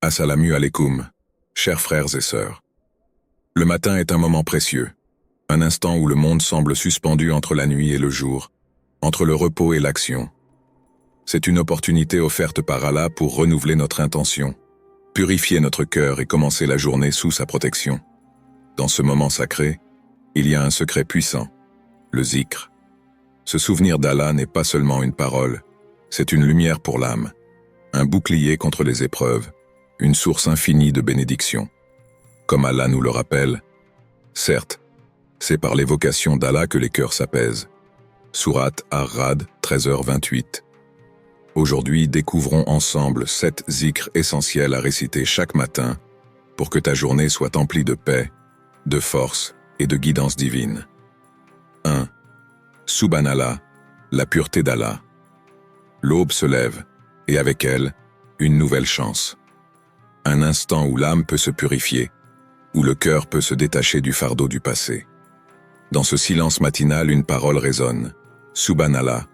Assalamu alaikum, chers frères et sœurs. Le matin est un moment précieux, un instant où le monde semble suspendu entre la nuit et le jour, entre le repos et l'action. C'est une opportunité offerte par Allah pour renouveler notre intention, purifier notre cœur et commencer la journée sous sa protection. Dans ce moment sacré, il y a un secret puissant, le zikr. Se souvenir d'Allah n'est pas seulement une parole, c'est une lumière pour l'âme, un bouclier contre les épreuves, une source infinie de bénédictions. Comme Allah nous le rappelle, certes, c'est par l'évocation d'Allah que les cœurs s'apaisent. Sourate Ar-Ra'd 13h28. Aujourd'hui, découvrons ensemble 7 zikrs essentiels à réciter chaque matin pour que ta journée soit emplie de paix, de force et de guidance divine. 1. Subhanallah, la pureté d'Allah. L'aube se lève, et avec elle, une nouvelle chance. Un instant où l'âme peut se purifier, où le cœur peut se détacher du fardeau du passé. Dans ce silence matinal, une parole résonne. Subhanallah,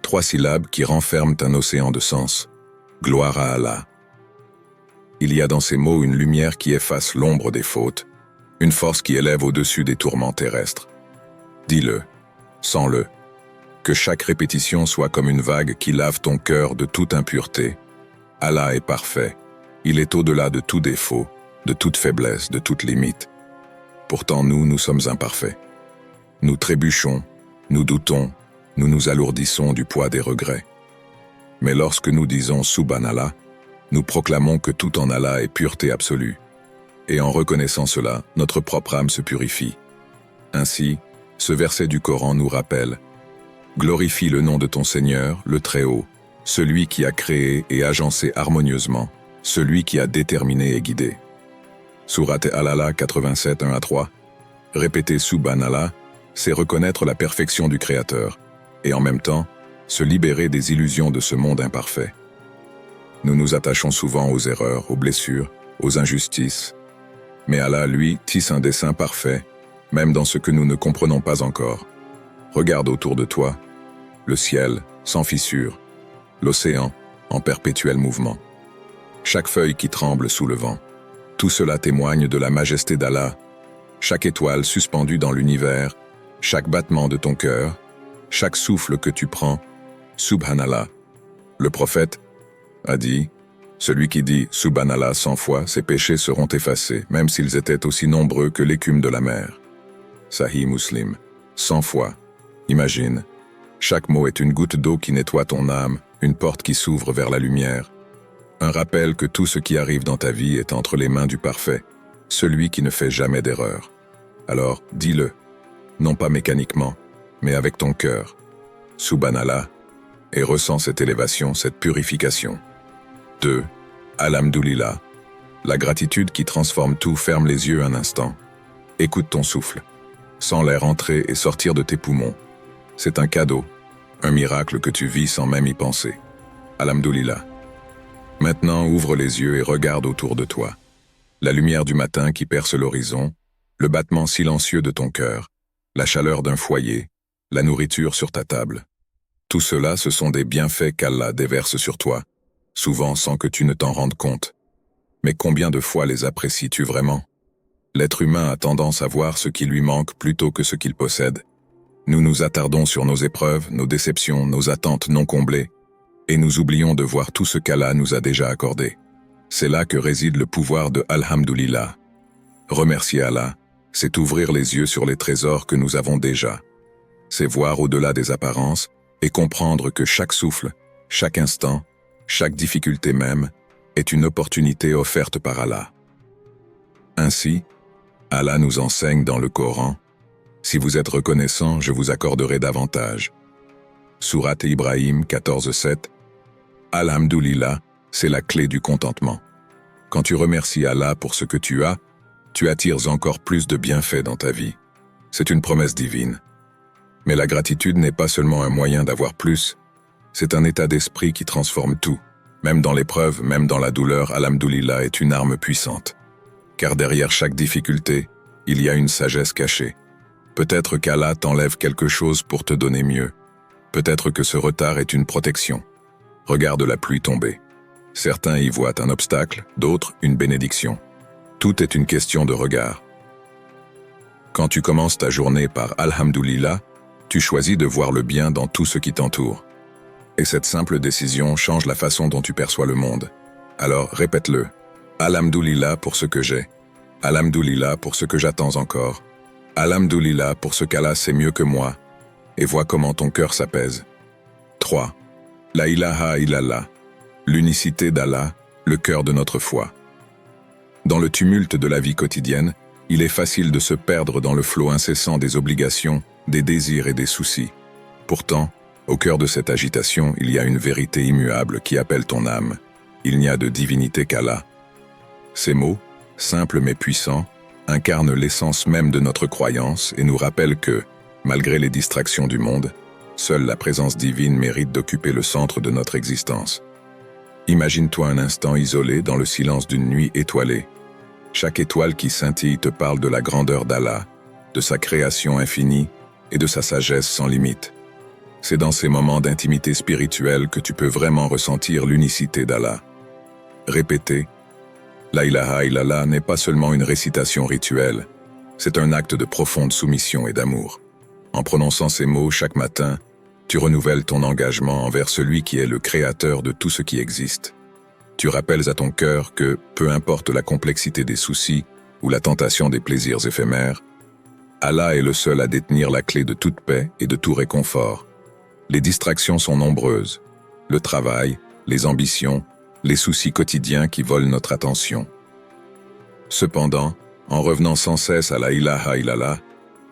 3 syllabes qui renferment un océan de sens. Gloire à Allah. Il y a dans ces mots une lumière qui efface l'ombre des fautes, une force qui élève au-dessus des tourments terrestres. Dis-le, sens-le, que chaque répétition soit comme une vague qui lave ton cœur de toute impureté. Allah est parfait, il est au-delà de tout défaut, de toute faiblesse, de toute limite. Pourtant nous sommes imparfaits. Nous trébuchons, nous doutons, nous nous alourdissons du poids des regrets. Mais lorsque nous disons Subhanallah, nous proclamons que tout en Allah est pureté absolue. Et en reconnaissant cela, notre propre âme se purifie. Ainsi, ce verset du Coran nous rappelle « Glorifie le nom de ton Seigneur, le Très-Haut, celui qui a créé et agencé harmonieusement, celui qui a déterminé et guidé. » Sourate Al-Alaq 87, 1-3. Répéter Subhanallah, c'est reconnaître la perfection du Créateur, et en même temps, se libérer des illusions de ce monde imparfait. Nous nous attachons souvent aux erreurs, aux blessures, aux injustices. Mais Allah, lui, tisse un dessein parfait, même dans ce que nous ne comprenons pas encore. Regarde autour de toi, le ciel, sans fissure, l'océan, en perpétuel mouvement. Chaque feuille qui tremble sous le vent. Tout cela témoigne de la majesté d'Allah. Chaque étoile suspendue dans l'univers, chaque battement de ton cœur, chaque souffle que tu prends, Subhanallah. Le prophète a dit, celui qui dit Subhanallah 100 fois, ses péchés seront effacés, même s'ils étaient aussi nombreux que l'écume de la mer. Sahih Muslim, 100 fois. Imagine, chaque mot est une goutte d'eau qui nettoie ton âme, une porte qui s'ouvre vers la lumière. Un rappel que tout ce qui arrive dans ta vie est entre les mains du parfait, celui qui ne fait jamais d'erreur. Alors, dis-le, non pas mécaniquement, mais avec ton cœur. Subhanallah, et ressens cette élévation, cette purification. 2. Alhamdulillah, la gratitude qui transforme tout. Ferme les yeux un instant. Écoute ton souffle. Sens l'air entrer et sortir de tes poumons. C'est un cadeau, un miracle que tu vis sans même y penser. Alhamdulillah. Maintenant, ouvre les yeux et regarde autour de toi. La lumière du matin qui perce l'horizon, le battement silencieux de ton cœur, la chaleur d'un foyer, la nourriture sur ta table. Tout cela, ce sont des bienfaits qu'Allah déverse sur toi, souvent sans que tu ne t'en rendes compte. Mais combien de fois les apprécies-tu vraiment? L'être humain a tendance à voir ce qui lui manque plutôt que ce qu'il possède. Nous nous attardons sur nos épreuves, nos déceptions, nos attentes non comblées, et nous oublions de voir tout ce qu'Allah nous a déjà accordé. C'est là que réside le pouvoir de Alhamdulillah. Remercier Allah, c'est ouvrir les yeux sur les trésors que nous avons déjà. C'est voir au-delà des apparences et comprendre que chaque souffle, chaque instant, chaque difficulté même, est une opportunité offerte par Allah. Ainsi, Allah nous enseigne dans le Coran, « Si vous êtes reconnaissant, je vous accorderai davantage. » Sourate Ibrahim 14:7. Alhamdulillah, c'est la clé du contentement. Quand tu remercies Allah pour ce que tu as, tu attires encore plus de bienfaits dans ta vie. C'est une promesse divine. Mais la gratitude n'est pas seulement un moyen d'avoir plus, c'est un état d'esprit qui transforme tout. Même dans l'épreuve, même dans la douleur, Alhamdulillah est une arme puissante. Car derrière chaque difficulté, il y a une sagesse cachée. Peut-être qu'Allah t'enlève quelque chose pour te donner mieux. Peut-être que ce retard est une protection. Regarde la pluie tomber. Certains y voient un obstacle, d'autres une bénédiction. Tout est une question de regard. Quand tu commences ta journée par Alhamdoulilah, tu choisis de voir le bien dans tout ce qui t'entoure. Et cette simple décision change la façon dont tu perçois le monde. Alors répète-le. Alhamdoulilah pour ce que j'ai. Alhamdoulilah pour ce que j'attends encore. Alhamdoulilah pour ce qu'Allah sait mieux que moi. Et vois comment ton cœur s'apaise. 3. La ilaha illallah. L'unicité d'Allah, le cœur de notre foi. Dans le tumulte de la vie quotidienne, il est facile de se perdre dans le flot incessant des obligations, des désirs et des soucis. Pourtant, au cœur de cette agitation, il y a une vérité immuable qui appelle ton âme. Il n'y a de divinité qu'Allah. Ces mots, simples mais puissants, incarnent l'essence même de notre croyance et nous rappellent que, malgré les distractions du monde, seule la présence divine mérite d'occuper le centre de notre existence. Imagine-toi un instant isolé dans le silence d'une nuit étoilée. Chaque étoile qui scintille te parle de la grandeur d'Allah, de sa création infinie et de sa sagesse sans limite. C'est dans ces moments d'intimité spirituelle que tu peux vraiment ressentir l'unicité d'Allah. Répéter « La ilaha illallah » n'est pas seulement une récitation rituelle, c'est un acte de profonde soumission et d'amour. En prononçant ces mots chaque matin, tu renouvelles ton engagement envers celui qui est le créateur de tout ce qui existe. Tu rappelles à ton cœur que, peu importe la complexité des soucis ou la tentation des plaisirs éphémères, Allah est le seul à détenir la clé de toute paix et de tout réconfort. Les distractions sont nombreuses. Le travail, les ambitions, les soucis quotidiens qui volent notre attention. Cependant, en revenant sans cesse à la ilaha illallah,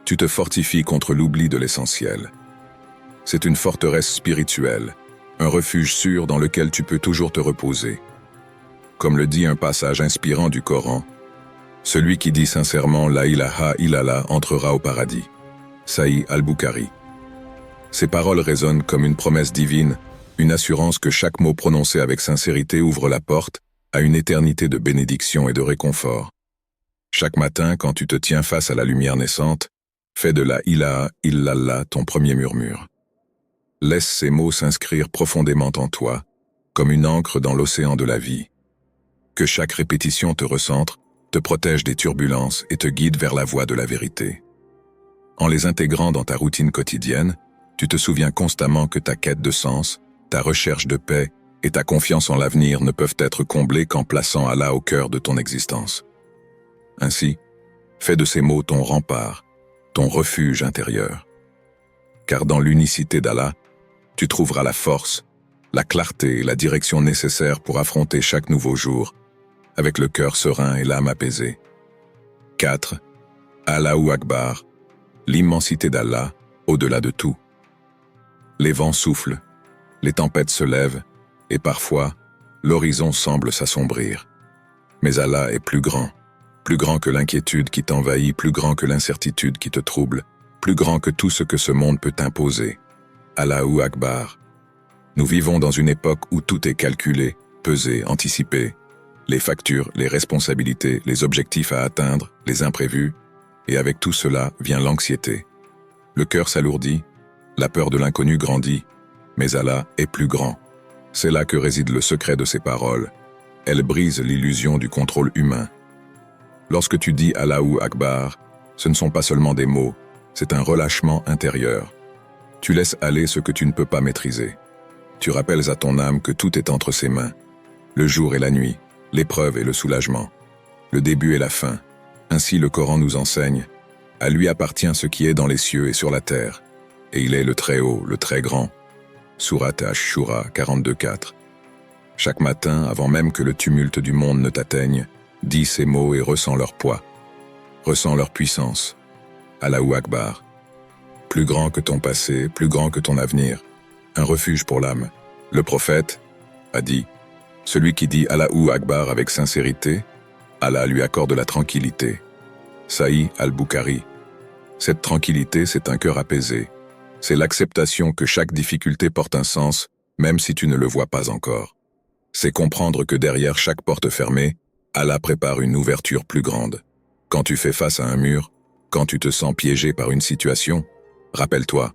tu te fortifies contre l'oubli de l'essentiel. C'est une forteresse spirituelle, un refuge sûr dans lequel tu peux toujours te reposer. Comme le dit un passage inspirant du Coran, « Celui qui dit sincèrement la ilaha illallah entrera au paradis. » Sahih al-Bukhari. Ces paroles résonnent comme une promesse divine, une assurance que chaque mot prononcé avec sincérité ouvre la porte à une éternité de bénédiction et de réconfort. Chaque matin, quand tu te tiens face à la lumière naissante, fais de la ilaha illallah ton premier murmure. Laisse ces mots s'inscrire profondément en toi, comme une encre dans l'océan de la vie. Que chaque répétition te recentre, te protège des turbulences et te guide vers la voie de la vérité. En les intégrant dans ta routine quotidienne, tu te souviens constamment que ta quête de sens, ta recherche de paix et ta confiance en l'avenir ne peuvent être comblées qu'en plaçant Allah au cœur de ton existence. Ainsi, fais de ces mots ton rempart, ton refuge intérieur. Car dans l'unicité d'Allah, tu trouveras la force, la clarté et la direction nécessaires pour affronter chaque nouveau jour, avec le cœur serein et l'âme apaisée. 4. Allahu Akbar, l'immensité d'Allah, au-delà de tout. Les vents soufflent, les tempêtes se lèvent, et parfois, l'horizon semble s'assombrir. Mais Allah est plus grand que l'inquiétude qui t'envahit, plus grand que l'incertitude qui te trouble, plus grand que tout ce que ce monde peut t'imposer. Allahu Akbar. Nous vivons dans une époque où tout est calculé, pesé, anticipé. Les factures, les responsabilités, les objectifs à atteindre, les imprévus, et avec tout cela vient l'anxiété. Le cœur s'alourdit, la peur de l'inconnu grandit, mais Allah est plus grand. C'est là que réside le secret de ces paroles. Elles brisent l'illusion du contrôle humain. Lorsque tu dis Allahu Akbar, ce ne sont pas seulement des mots, c'est un relâchement intérieur. Tu laisses aller ce que tu ne peux pas maîtriser. Tu rappelles à ton âme que tout est entre ses mains. Le jour et la nuit, l'épreuve et le soulagement, le début et la fin. Ainsi le Coran nous enseigne. À lui appartient ce qui est dans les cieux et sur la terre. Et il est le Très-Haut, le Très-Grand. Sourate Ash-Shura 42.4. Chaque matin, avant même que le tumulte du monde ne t'atteigne, dis ces mots et ressens leur poids. Ressens leur puissance. Allahu Akbar. Plus grand que ton passé, plus grand que ton avenir. Un refuge pour l'âme. Le prophète a dit « Celui qui dit Allahu Akbar avec sincérité, Allah lui accorde la tranquillité. » Sahih al-Bukhari. Cette tranquillité, c'est un cœur apaisé. C'est l'acceptation que chaque difficulté porte un sens, même si tu ne le vois pas encore. C'est comprendre que derrière chaque porte fermée, Allah prépare une ouverture plus grande. Quand tu fais face à un mur, quand tu te sens piégé par une situation, rappelle-toi,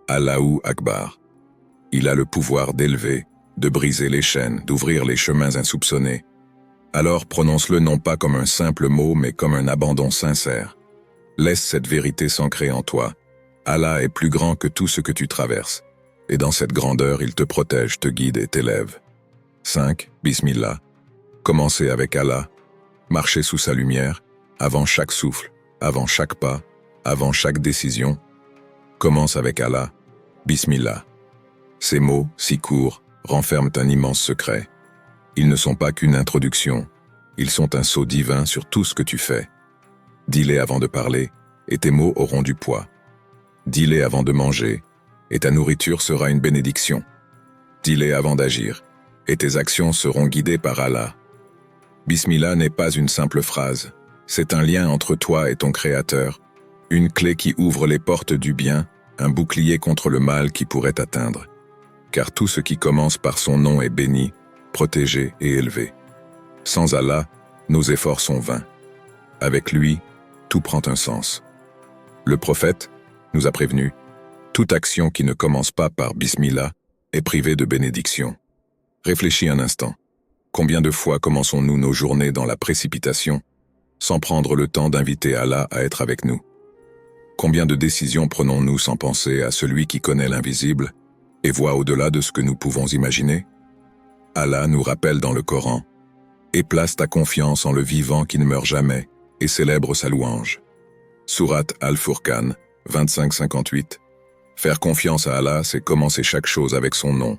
Allahu Akbar. Il a le pouvoir d'élever, de briser les chaînes, d'ouvrir les chemins insoupçonnés. Alors prononce-le non pas comme un simple mot, mais comme un abandon sincère. Laisse cette vérité s'ancrer en toi. Allah est plus grand que tout ce que tu traverses. Et dans cette grandeur, il te protège, te guide et t'élève. 5. Bismillah. Commencez avec Allah. Marchez sous sa lumière, avant chaque souffle, avant chaque pas, avant chaque décision. Commence avec Allah. Bismillah. Ces mots, si courts, renferment un immense secret. Ils ne sont pas qu'une introduction, ils sont un sceau divin sur tout ce que tu fais. Dis-les avant de parler, et tes mots auront du poids. Dis-les avant de manger, et ta nourriture sera une bénédiction. Dis-les avant d'agir, et tes actions seront guidées par Allah. Bismillah n'est pas une simple phrase, c'est un lien entre toi et ton Créateur, une clé qui ouvre les portes du bien, un bouclier contre le mal qui pourrait t'atteindre. Car tout ce qui commence par son nom est béni, protégé et élevé. Sans Allah, nos efforts sont vains. Avec lui, tout prend un sens. Le prophète nous a prévenu, toute action qui ne commence pas par Bismillah est privée de bénédiction. Réfléchis un instant. Combien de fois commençons-nous nos journées dans la précipitation, sans prendre le temps d'inviter Allah à être avec nous? Combien de décisions prenons-nous sans penser à celui qui connaît l'invisible et voit au-delà de ce que nous pouvons imaginer? Allah nous rappelle dans le Coran « Et place ta confiance en le vivant qui ne meurt jamais et célèbre sa louange. » Sourate Al-Furqan, 25-58. Faire confiance à Allah, c'est commencer chaque chose avec son nom,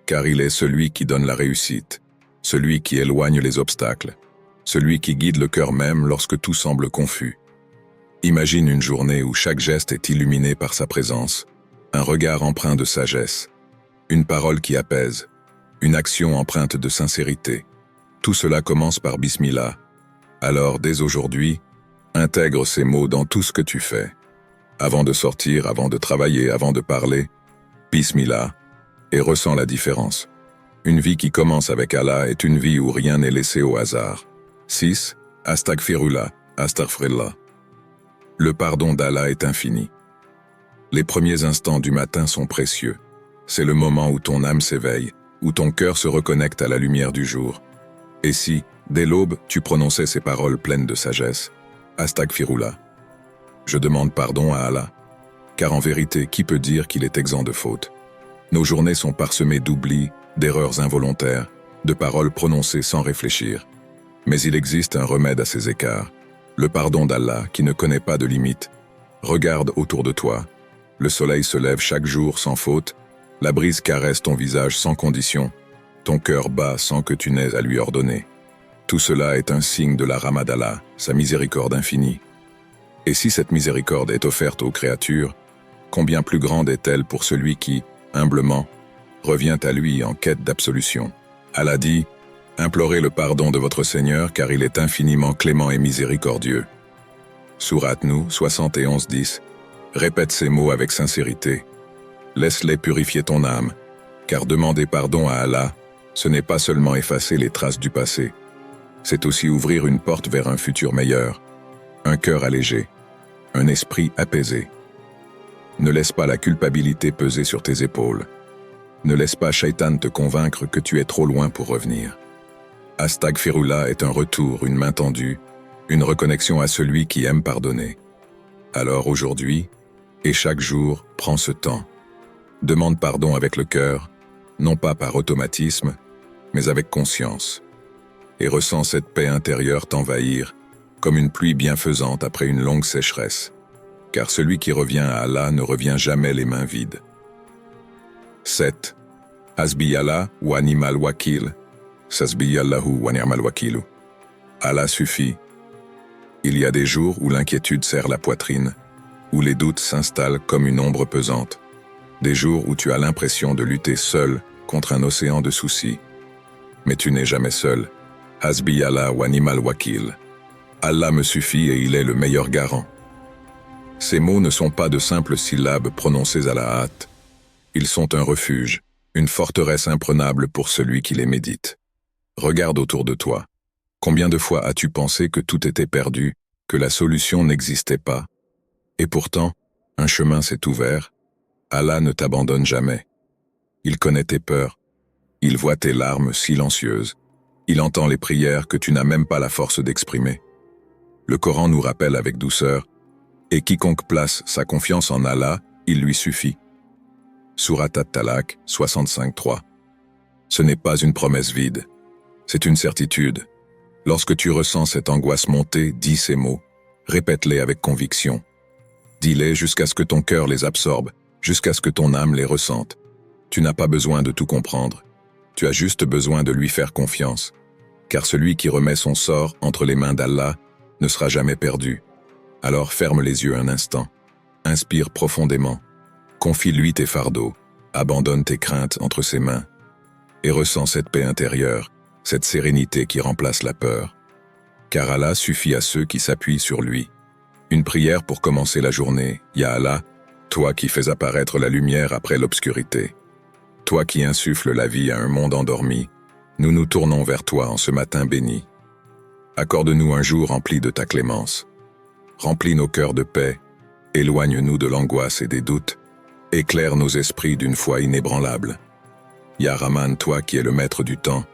car il est celui qui donne la réussite, celui qui éloigne les obstacles, celui qui guide le cœur même lorsque tout semble confus. Imagine une journée où chaque geste est illuminé par sa présence, un regard empreint de sagesse, une parole qui apaise, une action empreinte de sincérité. Tout cela commence par Bismillah. Alors, dès aujourd'hui, intègre ces mots dans tout ce que tu fais. Avant de sortir, avant de travailler, avant de parler, Bismillah, et ressens la différence. Une vie qui commence avec Allah est une vie où rien n'est laissé au hasard. 6. Astaghfirullah, astaghfirullah. Le pardon d'Allah est infini. Les premiers instants du matin sont précieux. C'est le moment où ton âme s'éveille, où ton cœur se reconnecte à la lumière du jour. Et si, dès l'aube, tu prononçais ces paroles pleines de sagesse, Astaghfirullah. Je demande pardon à Allah, car en vérité, qui peut dire qu'il est exempt de fautes? Nos journées sont parsemées d'oublis, d'erreurs involontaires, de paroles prononcées sans réfléchir. Mais il existe un remède à ces écarts, le pardon d'Allah qui ne connaît pas de limites. Regarde autour de toi, le soleil se lève chaque jour sans faute, la brise caresse ton visage sans condition, ton cœur bat sans que tu n'aies à lui ordonner. Tout cela est un signe de la rahma d'Allah, sa miséricorde infinie. Et si cette miséricorde est offerte aux créatures, combien plus grande est-elle pour celui qui, humblement, revient à lui en quête d'absolution. Allah dit « Implorez le pardon de votre Seigneur car il est infiniment clément et miséricordieux. » Sourate Nuh 71-10. Répète ces mots avec sincérité. Laisse-les purifier ton âme, car demander pardon à Allah, ce n'est pas seulement effacer les traces du passé, c'est aussi ouvrir une porte vers un futur meilleur, un cœur allégé, un esprit apaisé. Ne laisse pas la culpabilité peser sur tes épaules. Ne laisse pas Shaitan te convaincre que tu es trop loin pour revenir. Astaghfirullah est un retour, une main tendue, une reconnexion à celui qui aime pardonner. Alors aujourd'hui, et chaque jour, prends ce temps. Demande pardon avec le cœur, non pas par automatisme, mais avec conscience. Et ressens cette paix intérieure t'envahir, comme une pluie bienfaisante après une longue sécheresse. Car celui qui revient à Allah ne revient jamais les mains vides. 7. Hasbiyallah wa ni'mal wakil. Sasbiyallahu wa ni'mal wakilu. Allah suffit. Il y a des jours où l'inquiétude serre la poitrine, où les doutes s'installent comme une ombre pesante. Des jours où tu as l'impression de lutter seul contre un océan de soucis. Mais tu n'es jamais seul. Hasbiyallah wa ni'mal wakil. Allah me suffit et il est le meilleur garant. Ces mots ne sont pas de simples syllabes prononcées à la hâte. Ils sont un refuge, une forteresse imprenable pour celui qui les médite. Regarde autour de toi. Combien de fois as-tu pensé que tout était perdu, que la solution n'existait pas? Et pourtant, un chemin s'est ouvert. Allah ne t'abandonne jamais. Il connaît tes peurs. Il voit tes larmes silencieuses. Il entend les prières que tu n'as même pas la force d'exprimer. Le Coran nous rappelle avec douceur « Et quiconque place sa confiance en Allah, il lui suffit ». Surat At-Talaq 65.3. Ce n'est pas une promesse vide, c'est une certitude. Lorsque tu ressens cette angoisse monter, dis ces mots, répète-les avec conviction. Dis-les jusqu'à ce que ton cœur les absorbe, jusqu'à ce que ton âme les ressente. Tu n'as pas besoin de tout comprendre, tu as juste besoin de lui faire confiance, car celui qui remet son sort entre les mains d'Allah ne sera jamais perdu. Alors ferme les yeux un instant, inspire profondément, confie-lui tes fardeaux, abandonne tes craintes entre ses mains, et ressens cette paix intérieure, cette sérénité qui remplace la peur. Car Allah suffit à ceux qui s'appuient sur lui. Une prière pour commencer la journée, Ya Allah, toi qui fais apparaître la lumière après l'obscurité. Toi qui insuffles la vie à un monde endormi, nous nous tournons vers toi en ce matin béni. Accorde-nous un jour rempli de ta clémence. Remplis nos cœurs de paix, éloigne-nous de l'angoisse et des doutes, éclaire nos esprits d'une foi inébranlable. Ya Rahman, toi qui es le maître du temps,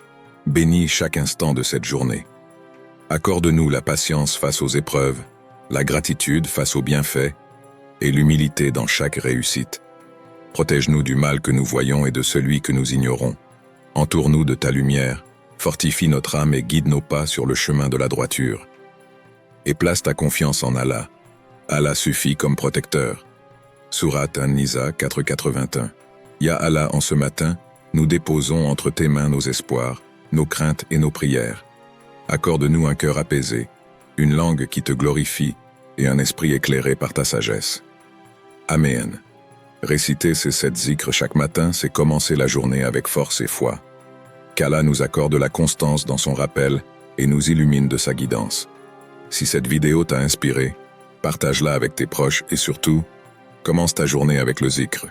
bénis chaque instant de cette journée. Accorde-nous la patience face aux épreuves, la gratitude face aux bienfaits et l'humilité dans chaque réussite. Protège-nous du mal que nous voyons et de celui que nous ignorons. Entoure-nous de ta lumière, fortifie notre âme et guide nos pas sur le chemin de la droiture. Et place ta confiance en Allah. Allah suffit comme protecteur. Surat An-Nisa 4.81. Ya Allah, en ce matin, nous déposons entre tes mains nos espoirs, nos craintes et nos prières. Accorde-nous un cœur apaisé, une langue qui te glorifie et un esprit éclairé par ta sagesse. Amen. Réciter ces 7 zikrs chaque matin, c'est commencer la journée avec force et foi. Qu'Allah nous accorde la constance dans son rappel et nous illumine de sa guidance. Si cette vidéo t'a inspiré, partage-la avec tes proches et surtout, commence ta journée avec le zikr.